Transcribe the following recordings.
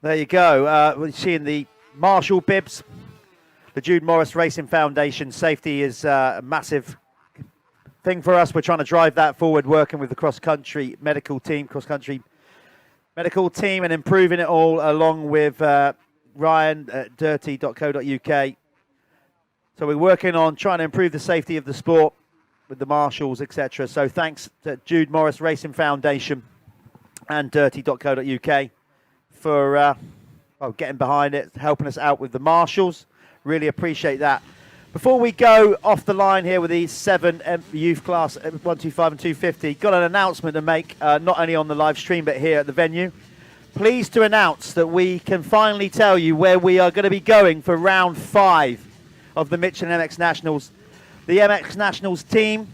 There you go. We're seeing the Marshall bibs. The Jude Morris Racing Foundation. Safety is a massive thing for us. We're trying to drive that forward, working with the cross-country medical team, cross-country medical team, and improving it all along with Ryan at dirty.co.uk. So we're working on trying to improve the safety of the sport with the marshals, etc. So thanks to Jude Morris Racing Foundation and dirty.co.uk for getting behind it, helping us out with the marshals. Really appreciate that. Before we go off the line here with these 7 youth class 125 and 250, got an announcement to make, not only on the live stream but here at the venue. Pleased to announce that we can finally tell you where we are going to be going for round 5 of the Michelin MX Nationals. The MX Nationals team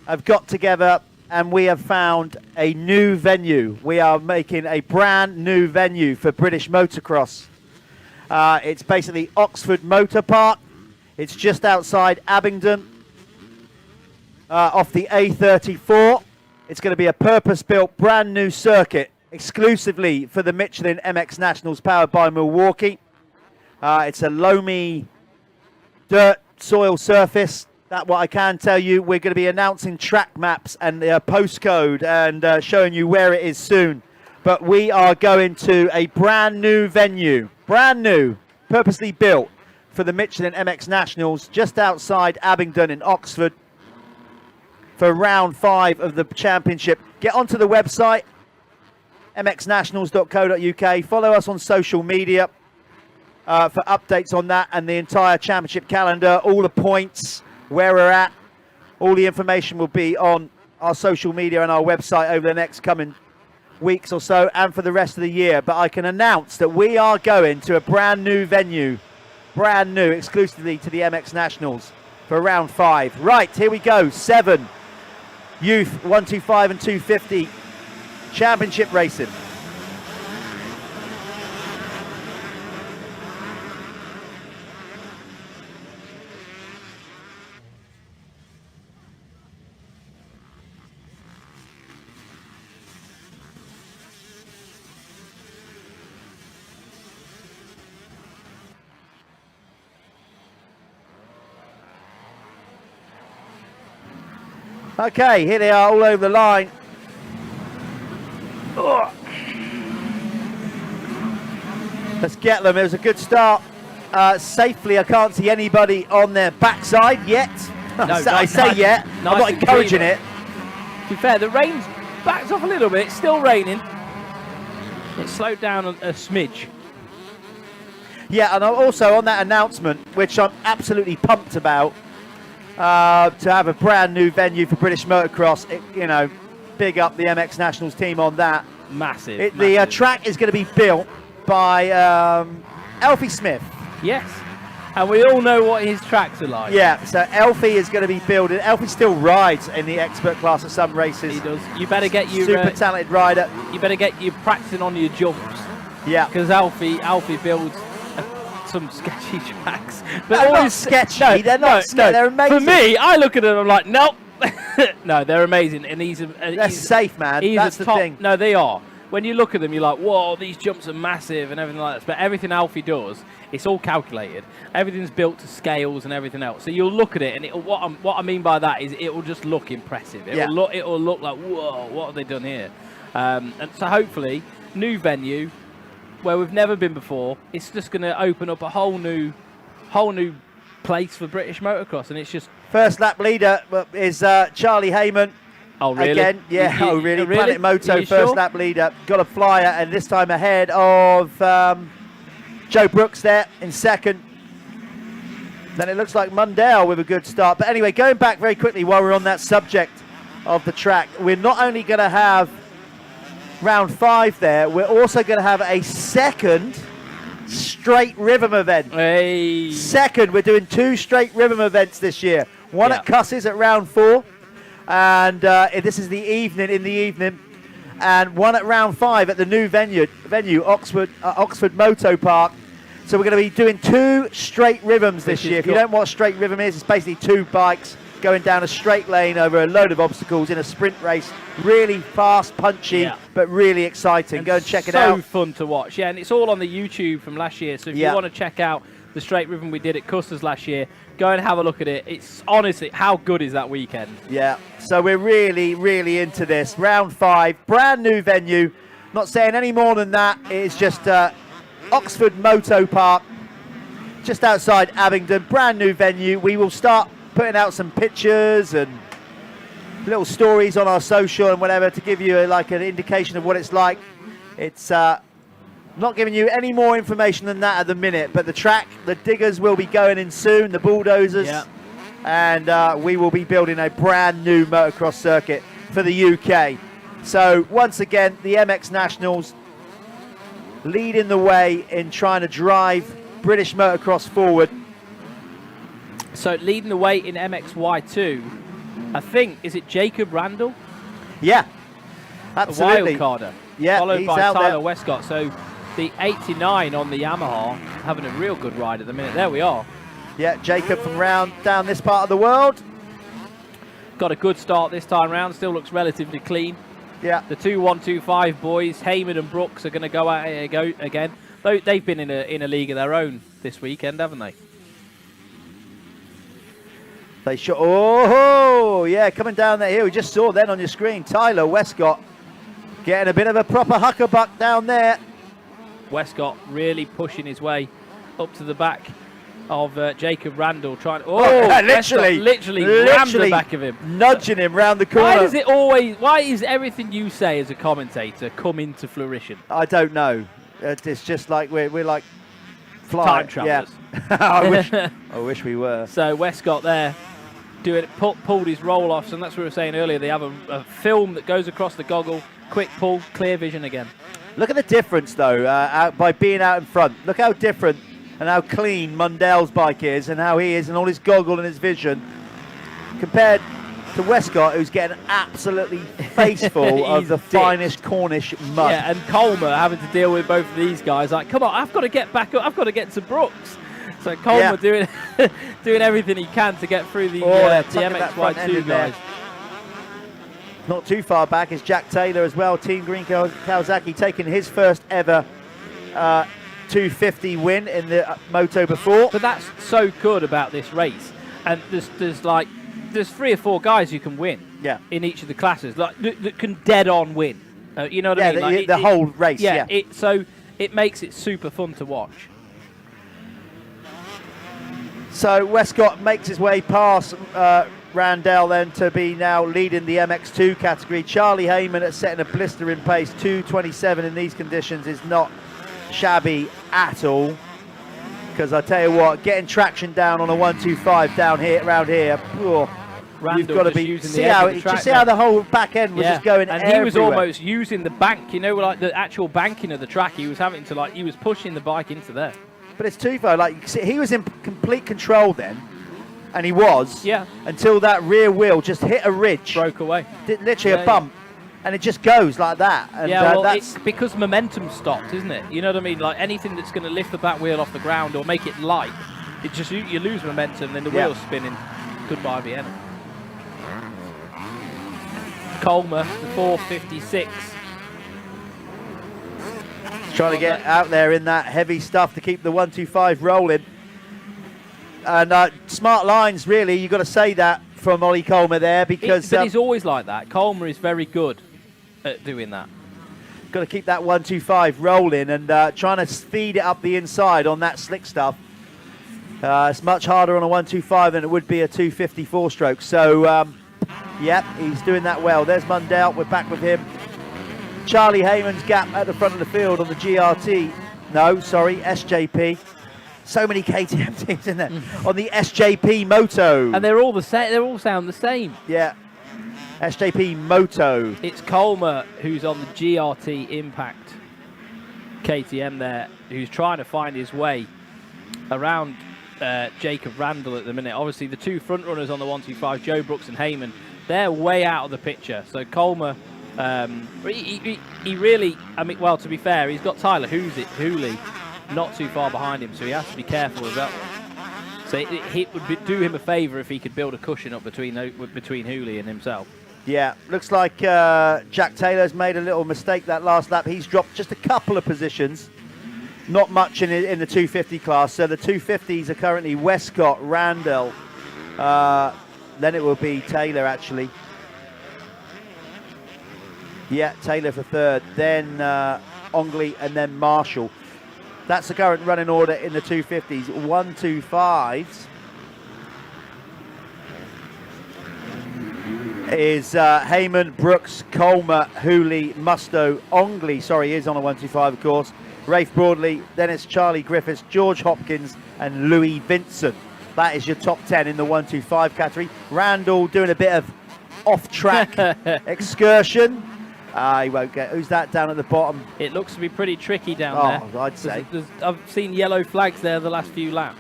have got together and we have found a new venue. We are making a brand new venue for British motocross. It's basically Oxford Motor Park. It's just outside Abingdon, off the A34. It's going to be a purpose-built brand new circuit exclusively for the Michelin MX Nationals, powered by Milwaukee. It's a loamy dirt soil surface. That what I can tell you. We're going to be announcing track maps and the postcode and showing you where it is soon. But we are going to a brand new venue, brand new, purposely built for the Michelin MX Nationals, just outside Abingdon in Oxford for round 5 of the championship. Get onto the website, mxnationals.co.uk. Follow us on social media for updates on that and the entire championship calendar, all the points, where we're at. All the information will be on our social media and our website over the next coming weeks or so and for the rest of the year. But I can announce that we are going to a brand new venue, brand new, exclusively to the MX Nationals for round 5. Right, here we go. 7 youth 125 and 250 championship racing. Okay, here they are all over the line. Oh. Let's get them. It was a good start. Safely, I can't see anybody on their backside yet. I say yet. I'm not encouraging it. To be fair, the rain's backed off a little bit. It's still raining. It slowed down a smidge. Yeah, and also on that announcement, which I'm absolutely pumped about, to have a brand new venue for British motocross. Big up the MX Nationals team on that. Massive. The track is going to be built by Alfie Smith. Yes, and we all know what his tracks are like. Yeah, so Alfie is going to be building. Alfie still rides in the expert class at some races. He does. You better get your super talented rider. You better get you practicing on your jumps. Yeah, because Alfie builds some sketchy tracks. But they're not sketchy. No, they're not sketchy. No. They're amazing. For me, I look at them, I'm like, nope. No, they're amazing, and they're safe, man. That's the thing. No, they are. When you look at them, you're like, whoa, these jumps are massive and everything like that. But everything Alfie does, it's all calculated. Everything's built to scales and everything else. So you'll look at it, and what I mean by that is it will just look impressive. It will look like, whoa, what have they done here? And so hopefully, new venue where we've never been before. It's just going to open up a whole new place for British motocross, and it's just first lap leader is Charlie Heyman. Oh really? Again, yeah. Really? Planet Moto first lap leader. Got a flyer, and this time ahead of Joe Brooks there in second. Then it looks like Mundell with a good start. But anyway, going back very quickly while we're on that subject of the track, we're not only going to have round 5 there, we're also going to have a second straight rhythm event. Hey. Second, we're doing 2 straight rhythm events this year. One at Cusses at round 4, and this is in the evening, and one at round 5 at the new venue Oxford Moto Park. So we're going to be doing 2 straight rhythms this year. If you don't know what straight rhythm is, it's basically 2 bikes going down a straight lane over a load of obstacles in a sprint race. Really fast, punchy, but really exciting. Go and check it out. So fun to watch. Yeah, and it's all on the YouTube from last year. So if you want to check out the straight rhythm we did at Cusses last year, go and have a look at it. It's honestly, how good is that weekend? Yeah, so we're really, really into this. Round 5, brand new venue. Not saying any more than that. It is just Oxford Moto Park, just outside Abingdon. Brand new venue. We will start putting out some pictures and little stories on our social and whatever to give you like an indication of what it's like. It's not giving you any more information than that at the minute, but the track, the diggers will be going in soon, the bulldozers, and we will be building a brand new motocross circuit for the UK. So once again, the MX Nationals leading the way in trying to drive British motocross forward. So leading the way in MXY2, I think, is it Jacob Randall? Yeah, absolutely. A wild carder. Yeah, followed he's by out Tyler there. Westcott. So the 89 on the Yamaha having a real good ride at the minute. There we are. Yeah, Jacob from round down this part of the world. Got a good start this time round. Still looks relatively clean. Yeah. The 2-1-2-5 boys, Heyman and Brooks, are going to go at it again. Though they've been in a league of their own this weekend, haven't they? They shot. Oh, yeah, coming down that hill. We just saw then on your screen, Tyler Westcott getting a bit of a proper huckabuck down there. Westcott really pushing his way up to the back of Jacob Randall, trying. Literally rammed the back of him, nudging him round the corner. Why does it always? Why is everything you say as a commentator come into fruition? I don't know. It's just like we're like flying. Time travelers. Yeah. I wish we were. So Westcott there pulled his roll off, and that's what we were saying earlier. They have a film that goes across the goggle, quick pull, clear vision again. Look at the difference though, by being out in front. Look how different and how clean Mundell's bike is, and how he is, and all his goggle and his vision, compared to Westcott, who's getting absolutely faceful of the finest Cornish mud. Yeah, and Colmer having to deal with both of these guys. Like, come on, I've got to get back up. I've got to get to Brooks. So Colmer doing doing everything he can to get through the MXY2 guys. Not too far back is Jack Taylor as well. Team Green Kawasaki taking his first ever 250 win in the Moto before. But that's so good about this race. And there's 3 or 4 guys who can win in each of the classes, like that can dead on win. You know what I mean? Like the whole race. So it makes it super fun to watch. So Westcott makes his way past Randall then to be now leading the MX2 category. Charlie Heyman at setting a blistering pace. 2:27 in these conditions is not shabby at all. Because I tell you what, getting traction down on a 125 down here, around here, you've got to be. See how the whole back end was just going and everywhere. He was almost using the bank, you know, like the actual banking of the track. He was having to he was pushing the bike into there. But it's twofold. Like, he was in complete control then, and he was. Yeah. Until that rear wheel just hit a ridge. Broke away. Literally a bump. And it just goes like that. And that's because momentum stopped, isn't it? You know what I mean? Like anything that's going to lift the back wheel off the ground or make it light, it just you lose momentum, then the wheel's spinning. Goodbye, Vienna. Colmer, the 456. Trying to get out there in that heavy stuff to keep the 125 rolling. And smart lines, really. You've got to say that from Ollie Colmer there, because but he's always like that. Colmer is very good at doing that. Got to keep that 125 rolling and trying to feed it up the inside on that slick stuff. It's much harder on a 125 than it would be a 254 stroke. So, yep, he's doing that well. There's Mundell. We're back with him. Charlie Heyman's gap at the front of the field on the GRT. No, sorry, SJP. So many KTM teams in there. On the SJP Moto. And they're all the same. They all sound the same. Yeah. SJP Moto. It's Colmer who's on the GRT Impact KTM there, who's trying to find his way around Jacob Randall at the minute. Obviously, the 2 front runners on the 125, Joe Brooks and Heyman, they're way out of the picture. So Colmer, he really, I mean, well, to be fair, he's got Tyler Hooley not too far behind him, so he has to be careful with that one. So it would do him a favour if he could build a cushion up between Hooley and himself. Yeah, looks like Jack Taylor's made a little mistake that last lap. He's dropped just a couple of positions, not much in the 250 class. So the 250s are currently Westcott, Randall, then it will be Taylor actually. Yeah, Taylor for third, then Ongley, and then Marshall. That's the current running order in the 250s. 125s is Heyman, Brooks, Colmer, Hooley, Musto, Ongley. Sorry, he is on a 125, of course. Rafe Broadley, then it's Charlie Griffiths, George Hopkins, and Louis Vincent. That is your top 10 in the 125 category. Randall doing a bit of off-track excursion. He won't get. Who's that down at the bottom? It looks to be pretty tricky down there. I'd say. I've seen yellow flags there the last few laps.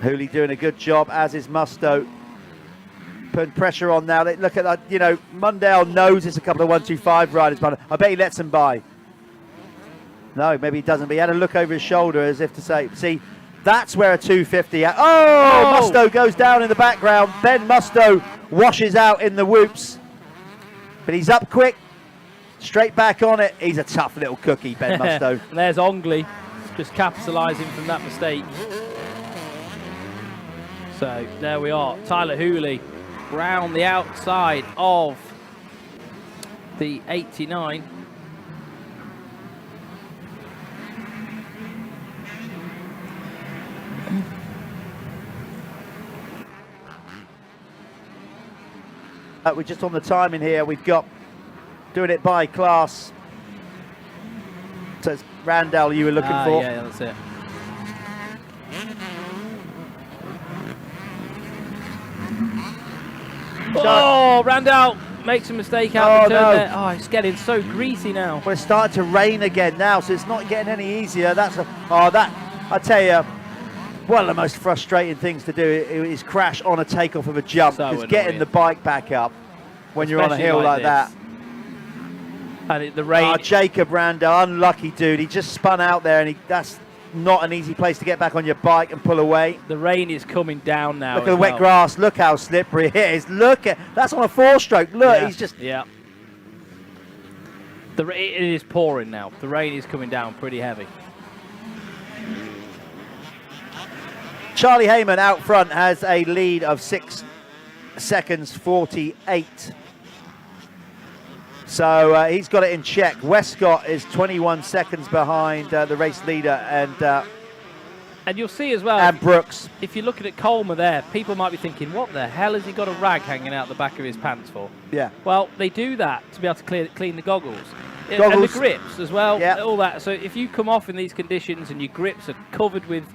Hooley doing a good job, as is Musto. Putting pressure on now. Look at that. You know, Mundale knows it's a couple of 125 riders, but I bet he lets them by. No, maybe he doesn't. But he had a look over his shoulder as if to say, see, that's where a 250. Musto goes down in the background. Ben Musto washes out in the whoops. But he's up quick. Straight back on it. He's a tough little cookie, Ben Musto. And there's Ongley just capitalising from that mistake. So there we are. Tyler Hooley round the outside of the 89. We're just on the timing here. We've got doing it by class. So it's Randall you were looking for. Yeah, that's it. Oh, Randall makes a mistake out of the turn there. Oh, it's getting so greasy now. Well, it's starting to rain again now, so it's not getting any easier. I tell you, one of the most frustrating things to do is crash on a takeoff of a jump. Because getting the bike back up when you're on a hill like that. And the rain. Oh, Jacob Randall, unlucky dude. He just spun out there, and that's not an easy place to get back on your bike and pull away. The rain is coming down now. Look at the wet grass. Look how slippery it is. That's on a 4-stroke. Look, he's just. Yeah. It is pouring now. The rain is coming down pretty heavy. Charlie Heyman out front has a lead of 6 seconds 48. So he's got it in check. Westcott is 21 seconds behind the race leader, and you'll see as well. And Brooks. If you're looking at Colmer there, people might be thinking, "What the hell has he got a rag hanging out the back of his pants for?" Yeah. Well, they do that to be able to clean the goggles. And the grips as well. Yeah. All that. So if you come off in these conditions and your grips are covered with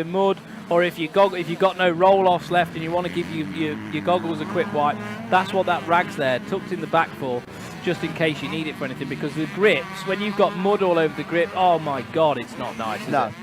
mud, or if you've got no roll-offs left and you want to give your goggles a quick wipe, that's what that rag's there, tucked in the back for, just in case you need it for anything. Because the grips, when you've got mud all over the grip, oh my God, it's not nice, is it?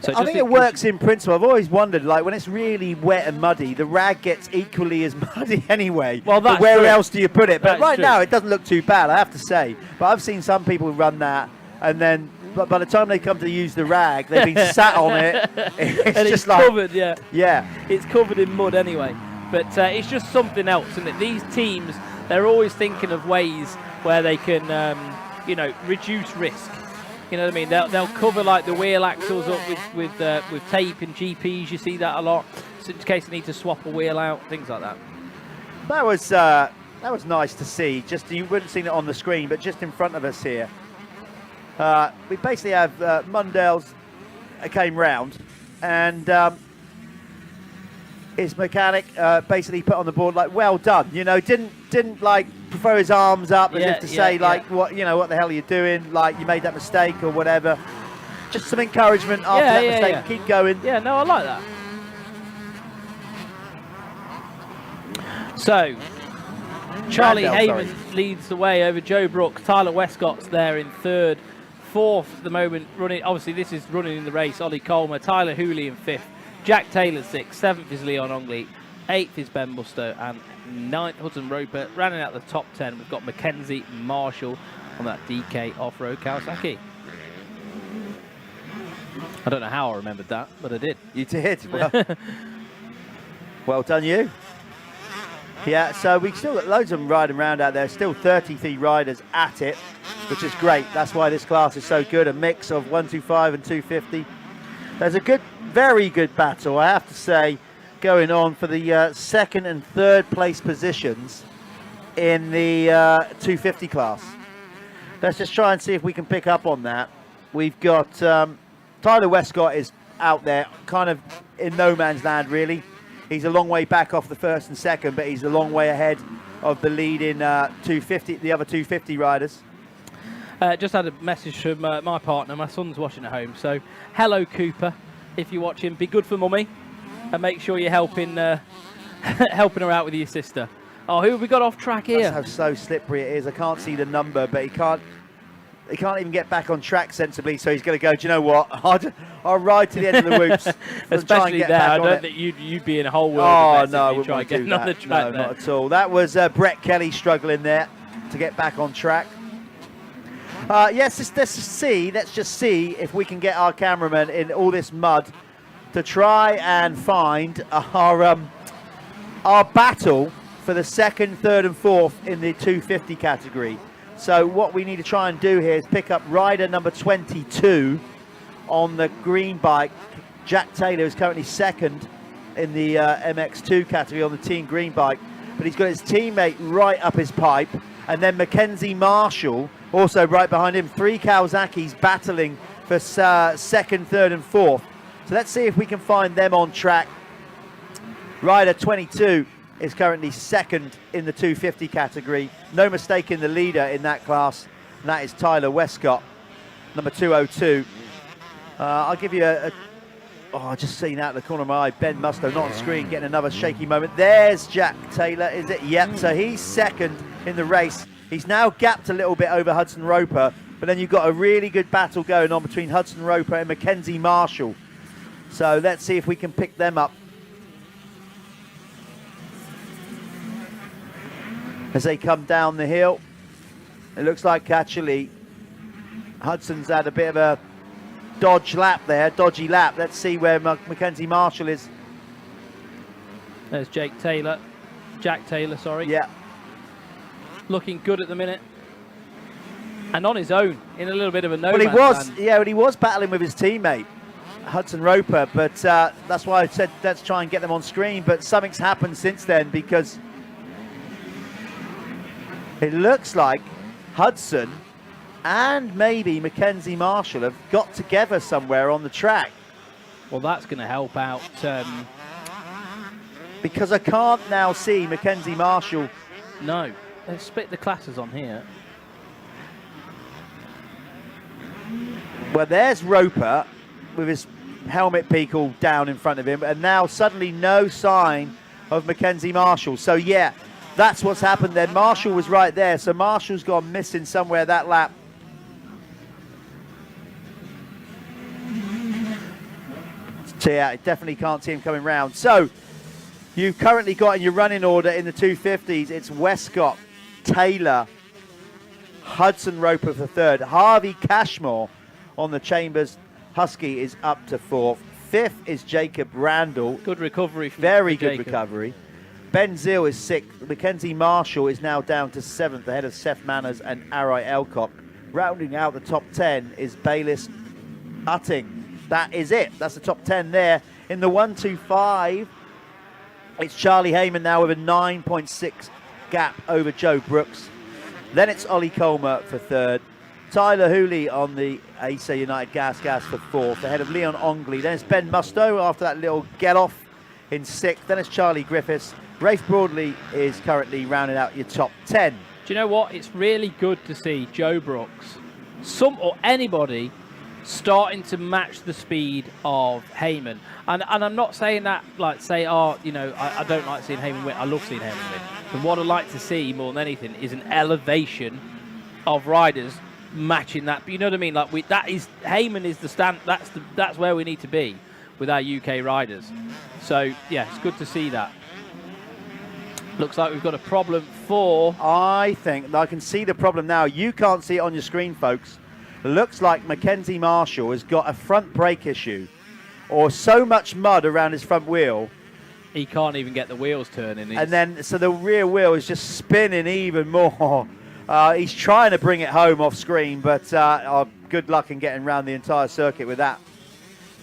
So I think it works in principle. I've always wondered, like when it's really wet and muddy, the rag gets equally as muddy anyway. Well, that's where true. else do you put it? But That's right true. now, it doesn't look too bad, I have to say. But I've seen some people run that, and then by the time they come to use the rag, they've been sat on it. It's covered, yeah. It's covered in mud anyway. But it's just something else, isn't it? These teams, they're always thinking of ways where they can, reduce risk. You know what I mean? They'll cover like the wheel axles up with tape and GPs. You see that a lot, so in case they need to swap a wheel out, things like that. That was nice to see. Just you wouldn't have seen it on the screen, but just in front of us here, we basically have Mundale's came round, and his mechanic basically put on the board like, "Well done." You know, didn't like throw his arms up as if to say like, "What the hell are you doing? Like you made that mistake or whatever." Just some encouragement after that mistake. Yeah. Keep going. Yeah, no, I like that. So, Charlie Heyman leads the way over Joe Brooks. Tyler Westcott's there in third. Fourth at the moment, running. Obviously, this is running in the race. Ollie Colmer, Tyler Hooley in fifth. Jack Taylor sixth. Seventh is Leon Ongley. Eighth is Ben Musto. And ninth, Hudson Roper. Rounding out the top 10, we've got Mackenzie Marshall on that DK off-road Kawasaki. I don't know how I remembered that, but I did. You did. Well, well done you. Yeah, so we've still got loads of them riding around out there. Still 33 riders at it, which is great. That's why this class is so good. A mix of 125 and 250. There's a good, very good battle, I have to say, going on for the second and third place positions in the 250 class. Let's just try and see if we can pick up on that. We've got Tyler Westcott is out there, kind of in no man's land, really. He's a long way back off the first and second, but he's a long way ahead of the lead in 250, the other 250 riders. Just had a message from my partner. My son's watching at home, so hello Cooper. If you're watching, be good for mummy, and make sure you're helping helping her out with your sister. Oh, who have we got off track here? That's how so slippery it is. I can't see the number, but he can't even get back on track sensibly, so he's going to go, do you know what? I'll ride to the end of the whoops. Especially there, I don't think you'd be in a whole world of no, I wouldn't try to get another track no, there. not at all. That was Brett Kelly struggling there to get back on track. Yes, let's just see if we can get our cameraman in all this mud to try and find our battle for the second, third and fourth in the 250 category. So what we need to try and do here is pick up rider number 22 on the green bike. Jack Taylor is currently second in the MX2 category on the team green bike, but he's got his teammate right up his pipe, and then Mackenzie Marshall also right behind him. 3 Kawasaki's battling for second, third and fourth. So let's see if we can find them on track. Rider 22 is currently second in the 250 category. No mistake in the leader in that class, and that is Tyler Westcott, number 202. I'll give you I just seen out of the corner of my eye, Ben Musto, not on screen, getting another shaky moment. There's Jack Taylor, is it? Yep, so he's second in the race. He's now gapped a little bit over Hudson Roper, but then you've got a really good battle going on between Hudson Roper and Mackenzie Marshall. So let's see if we can pick them up as they come down the hill. It looks like actually Hudson's had a bit of a dodgy lap. Let's see where Mackenzie Marshall is. There's Jack Taylor, sorry. Yeah. Looking good at the minute. And on his own, in a little bit of a no Well, he land. was battling with his teammate, Hudson Roper, but that's why I said let's try and get them on screen, but something's happened since then, because it looks like Hudson and maybe Mackenzie Marshall have got together somewhere on the track. Well, that's going to help out. Because I can't now see Mackenzie Marshall. No, let's split the classes on here. Well, there's Roper with his helmet peak all down in front of him, and now suddenly no sign of Mackenzie Marshall. So yeah, that's what's happened there. Marshall was right there, so Marshall's gone missing somewhere that lap. So yeah, I definitely can't see him coming round. So you've currently got in your running order in the 250s, it's Westcott, Taylor, Hudson Roper for third, Harvey Cashmore on the Chambers Husky is up to fourth. Fifth is Jacob Randall. Good recovery. Very good recovery. Ben Zill is sixth. Mackenzie Marshall is now down to seventh, ahead of Seth Manners and Arai Elcock. Rounding out the top 10 is Bayliss Utting. That is it. That's the top 10 there. In the 125, it's Charlie Heyman now with a 9.6 gap over Joe Brooks. Then it's Ollie Colmer for third. Tyler Hooley on the ASA United Gas for fourth, ahead of Leon Ongley. Then it's Ben Musto after that little get-off in sixth. Then it's Charlie Griffiths. Rafe Broadley is currently rounding out your top 10. Do you know what? It's really good to see Joe Brooks, or anybody, starting to match the speed of Heyman. And I'm not saying that, like, say, I don't like seeing Heyman win. I love seeing Heyman win. But what I'd like to see more than anything is an elevation of riders matching that. But you know what I mean? Like, Heyman is the stand. That's where we need to be with our UK riders. So yeah, it's good to see that. Looks like we've got a problem for. I think I can see the problem now. You can't see it on your screen, folks, looks like Mackenzie Marshall has got a front brake issue or so much mud around his front wheel. He can't even get the wheels turning. And then, so the rear wheel is just spinning even more. He's trying to bring it home off screen, but good luck in getting around the entire circuit with that.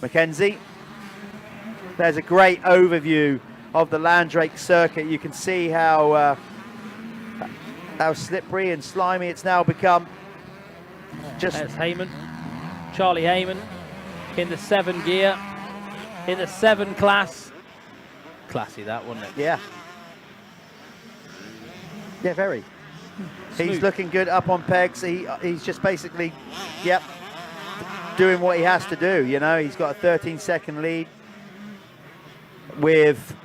Mackenzie, there's a great overview of the Landrake circuit. You can see how slippery and slimy it's now become. There's Heyman, Charlie Heyman, in the 7 gear, in the 7 class. Classy that, wasn't it? Yeah. Yeah, very. Smooth. He's looking good up on pegs. He's just basically, yep, doing what he has to do. You know, he's got a 13-second lead with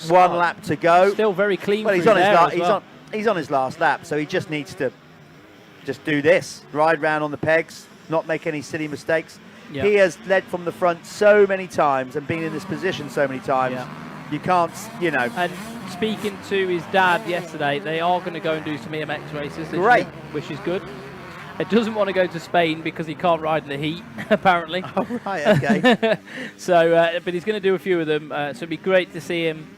1 lap to go. Still very clean. Well, he's on his he's on his last lap, so he just needs to just do this, ride round on the pegs, not make any silly mistakes. Yep. He has led from the front so many times and been in this position so many times. Yep. You can't, you know. And speaking to his dad yesterday, they are going to go and do some EMX races this Great. year, which is good. He doesn't want to go to Spain because he can't ride in the heat, apparently. Oh, right, okay. So, but he's going to do a few of them. So it'd be great to see him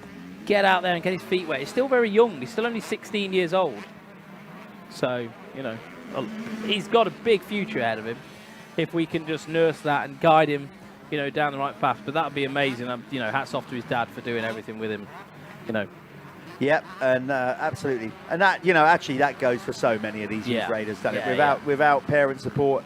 get out there and get his feet wet. He's still very young. He's still only 16 years old. So, you know, he's got a big future ahead of him if we can just nurse that and guide him, you know, down the right path. But that would be amazing. You know, hats off to his dad for doing everything with him, you know. Yep, and absolutely. And that, you know, actually that goes for so many of these youth raiders, doesn't it? Without parent support.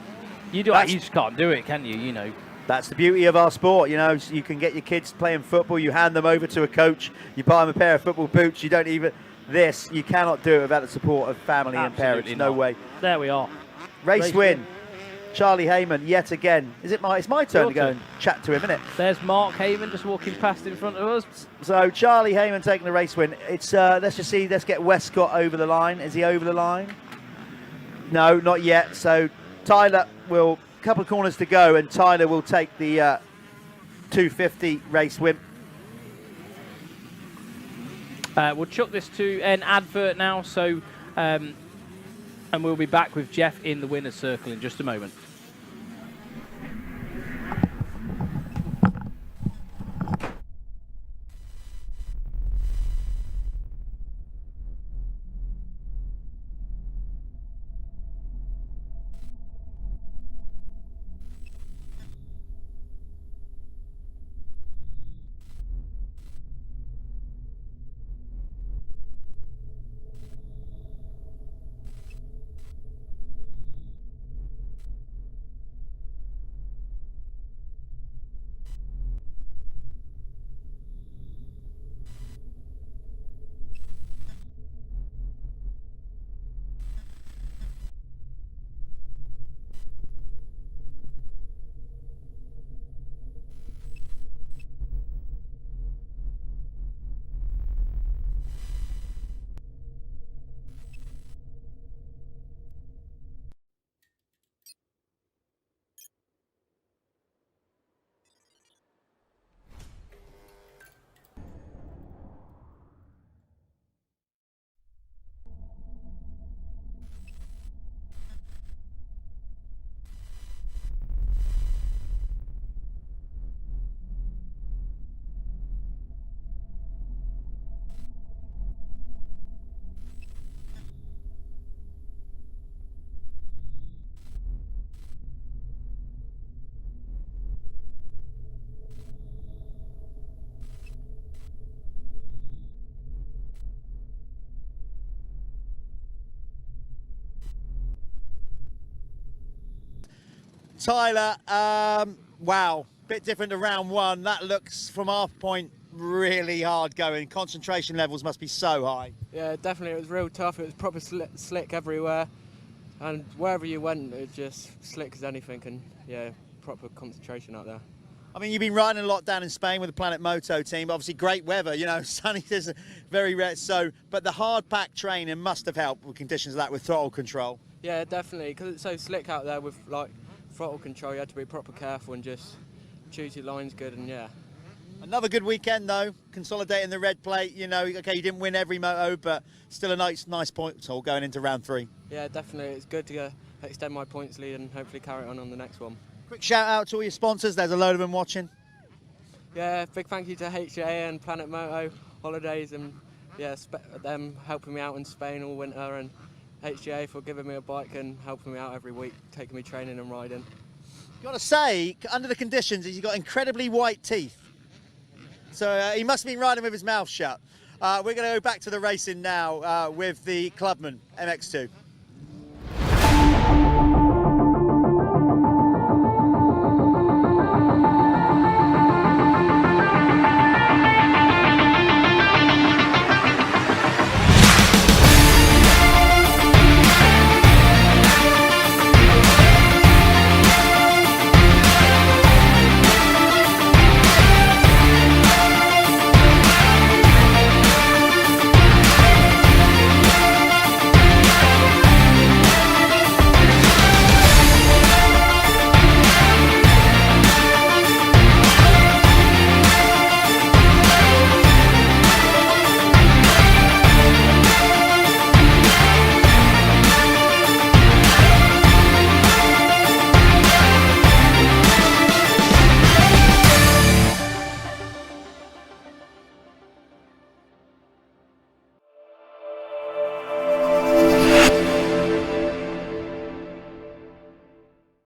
You just can't do it, can you? You know. That's the beauty of our sport, you know. You can get your kids playing football, you hand them over to a coach, you buy them a pair of football boots, you don't even... This, you cannot do it without the support of family and parents. No way. There we are. Race win. Charlie Heyman, yet again. It's my turn to go and chat to him, isn't it? There's Mark Heyman just walking past in front of us. So Charlie Heyman taking the race win. It's let's just see. Let's get Westcott over the line. Is he over the line? No, not yet. So Tyler will, a couple of corners to go, and Tyler will take the 250 race win. We'll chuck this to an advert now. So. And we'll be back with Jeff in the winner's circle in just a moment. Tyler, wow, bit different to round one. That looks, from our point, really hard going. Concentration levels must be so high. Yeah, definitely. It was real tough. It was proper slick everywhere. And wherever you went, it was just slick as anything. And yeah, proper concentration out there. I mean, you've been riding a lot down in Spain with the Planet Moto team. Obviously, great weather, you know, sunny is very rare. So, but the hard pack training must have helped with conditions like that with throttle control. Yeah, definitely. Because it's so slick out there with like throttle control, you had to be proper careful and just choose your lines good. And yeah. Another good weekend though, consolidating the red plate. You know, okay, you didn't win every moto, but still a nice point all going into round 3. Yeah, definitely. It's good to extend my points lead and hopefully carry it on the next one. Quick shout out to all your sponsors. There's a load of them watching. Yeah, big thank you to HGA and Planet Moto Holidays, and yeah, them helping me out in Spain all winter, and HGA for giving me a bike and helping me out every week, taking me training and riding. Got to say, under the conditions, he's got incredibly white teeth. So he must have been riding with his mouth shut. We're going to go back to the racing now with the Clubman MX2.